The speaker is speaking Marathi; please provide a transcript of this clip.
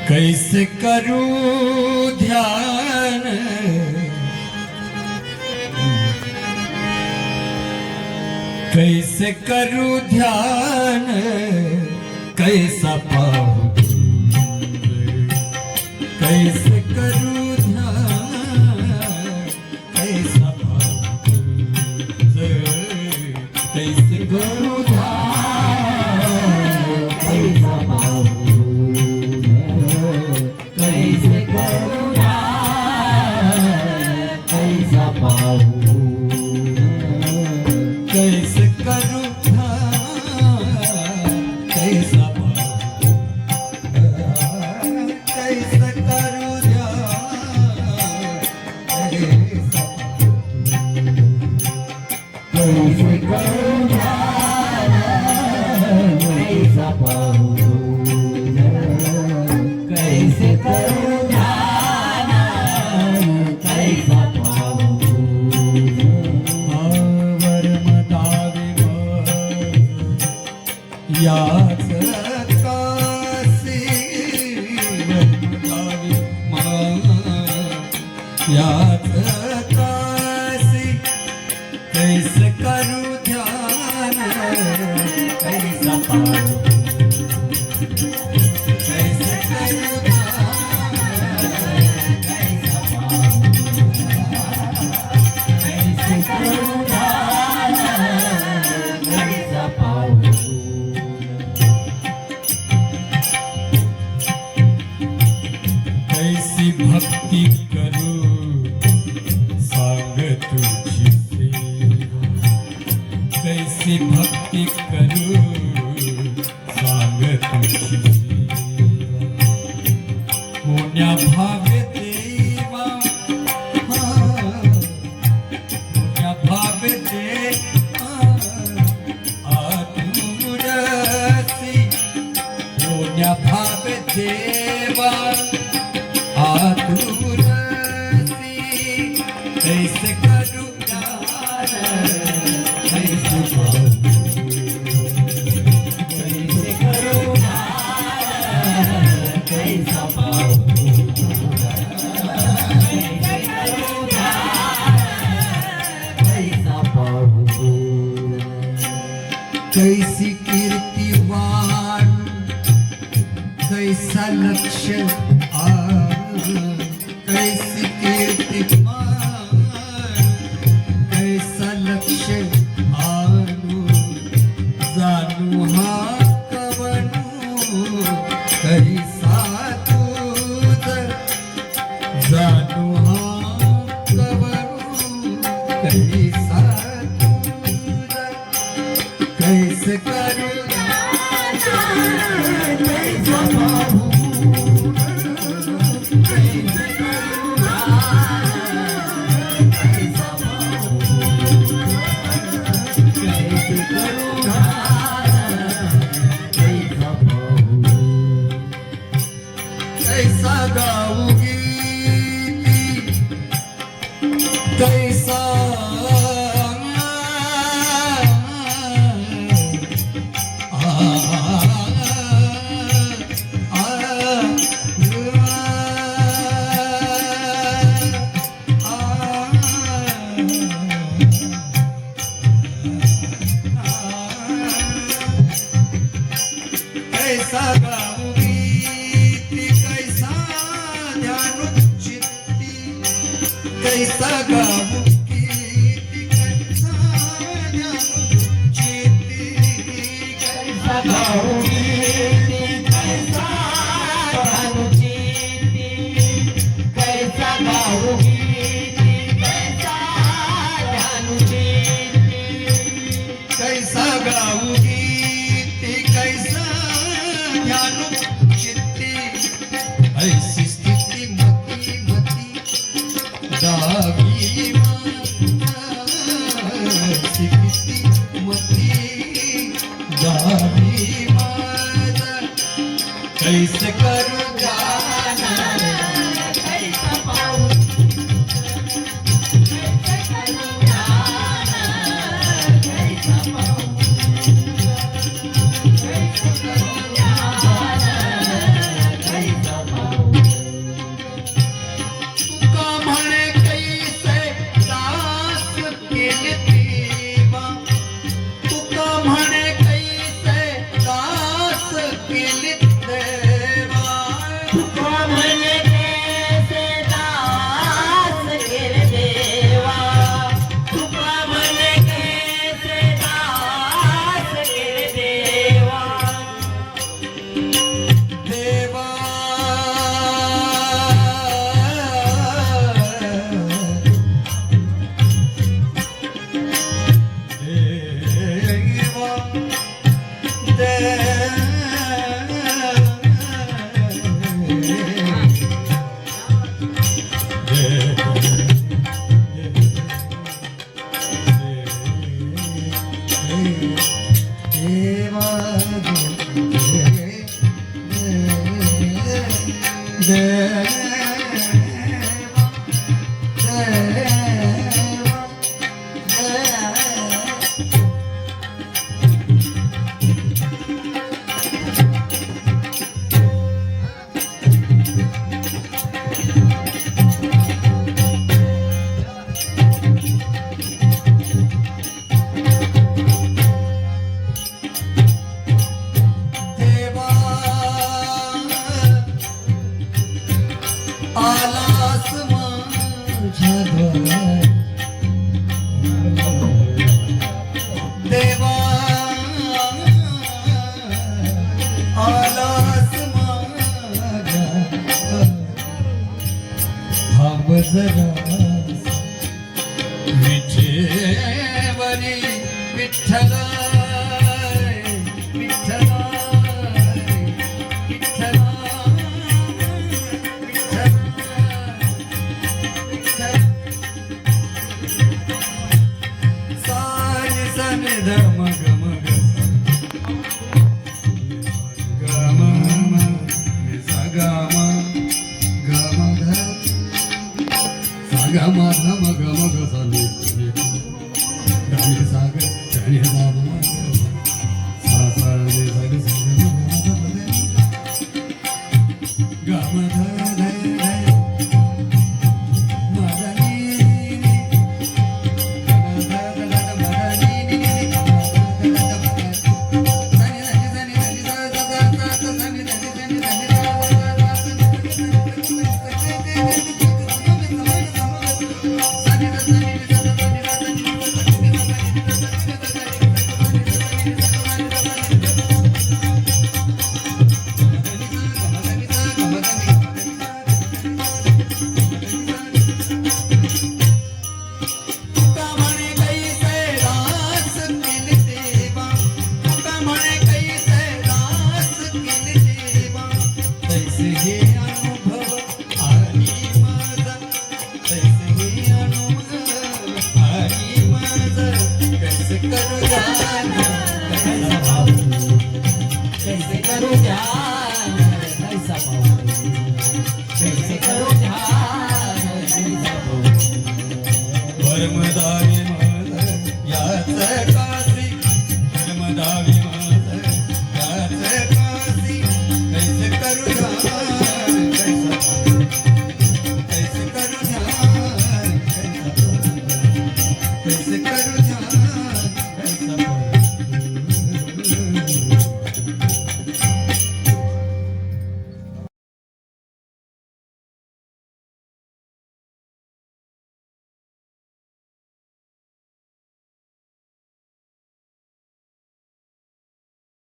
कैसे करूं ध्यान कैसे करूं ध्यान कैसा पाऊं कैसे करूं ध्यान कैसा पाऊं कैसे करूं ध्यान कैसा पाऊं कैसे करूं कैसा कैसे करूं कैसे करूं कैसा कैसे करूं याच कासी याच कासी कैसे करूं ध्यान कैसा पाऊं कैसे करूं ध्यान कैसा पाऊं कैसी भक्ति करूं सांग तुझी सेवा कैसी भक्ति करूं सांग तुझी सेवा पुण्या भावे देवा पुण्या भावे देवा आतुरसी पुण्या भावे देवा आतुरसी कैसे करूं कैसे पाऊं कैसे करूं कैसा पाऊं कैसा पाऊं कैसी कीर्तिवान कैसा लक्ष्य कैसी कीर्तिमान कैसा लक्ष्य आनु जानू हा कवनु कैसा तुझ जानू हा कवनु कैसा तुझ कैसे करूं कैसा पाऊं कैसा गाऊं गीत कैसा कैसा गाऊं गीत कैसा ध्यान चित्ती कैसा गाऊं गीत कैसा ध्यान चित्ती कैसा गाऊं गीत कैसा ध्यान चित्ती कैसा गाऊं गीत कैसा ध्यान चित्ती कैसा गाऊं गीत कैसा ध्यान चित्ती ऐसी स्थिति मती मती डावी माणसाची किती मती डावी माझा कैसे करू जाणार कैसा पाहू तुका म्हणे कैसे दास केले देवा तुका म्हणे कैसे दास केले देवा देवा आलास माझ्या द्वार देवा आलास माझ्या थांब जरा विठेवरी विठ्ठल विठ्ठल विठ्ठल धम गम गम गम गम गम धम गम गसनी धनी सागर धनी दाम सा सा ने सागर गम ध कैसे करूँ जान कैसा पाऊँ कैसे करूँ